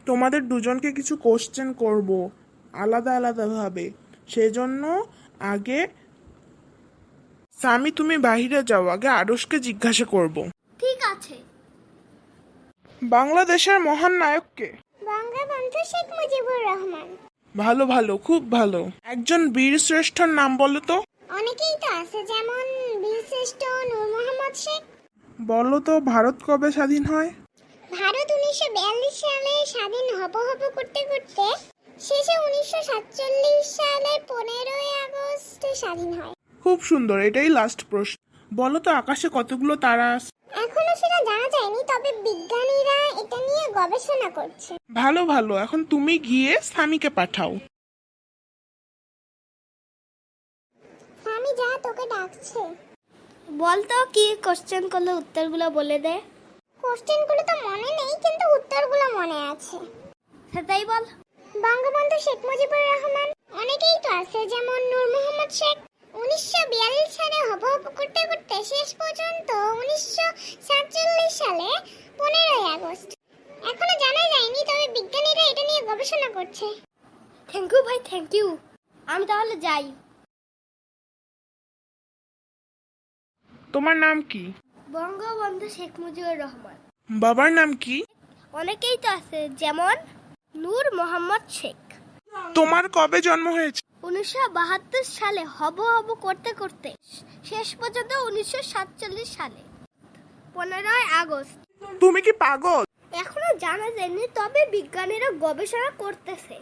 তোমাদের দুজনকে কিছু কোশ্চেন করব আলাদা আলাদাভাবে। সেজন্য আগে সামি তুমি বাইরে যাও, আগে আরশকে জিজ্ঞাসা করব। ঠিক আছে। বাংলাদেশের মহান নায়ককে? বঙ্গবন্ধু শেখ মুজিবুর রহমান। ভালো ভালো, খুব ভালো। একজন বীর শ্রেষ্ঠর নাম বলো তো। অনেকেই তো আছে, যেমন বীরশ্রেষ্ঠ নূর মোহাম্মদ শেখ। বলো তো ভারত কবে স্বাধীন হয়? ভারত 1942 সালে স্বাধীন হব করতে করতে শেষে 1947 সালের 15ই আগস্ট স্বাধীন হয়। খুব সুন্দর, এটাই লাস্ট প্রশ্ন। বলো তো আকাশে কতগুলো তারা আছে? এখনো সেটা জানা যায়নি, তবে বিজ্ঞানীরা এটা নিয়ে গবেষণা করছে। ভালো ভালো, এখন তুমি গিয়ে সামিকে পাঠাও। আমি যা, তোকে ডাকছে। বল তো কি কোশ্চেন করলে উত্তরগুলো বলে দে। কোশ্চেনগুলো তো মনে নেই, কিন্তু উত্তরগুলো মনে আছে। সেটাই বল। বঙ্গবন্ধু শেখ মুজিবুর রহমান। অনেকেই তো আছে, যেমন নূর মোহাম্মদ শেখ। 1942 সালে হব করতে করতে শেষ পর্যন্ত 1947 সালে 15ই আগস্ট। এখনো জানা যায়নি, তবে বিজ্ঞানীরা এটা নিয়ে গবেষণা করছে। থ্যাংক ইউ ভাই, থ্যাংক ইউ। আমি তাহলে যাই। তোমার নাম কি? বঙ্গবন্ধু শেখ মুজিবুর রহমান। বাবার নাম কি? অনেকেই তো আছে, যেমন নূর মোহাম্মদ শেখ। তোমার কবে জন্ম হয়েছে? 1972 সালে হব করতে করতে শেষ পর্যন্ত 1947 সালে 15ই আগস্ট। তুমি কি পাগল? এখনো জানা যায়নি, তবে বিজ্ঞানীরা গবেষণা করতেছে।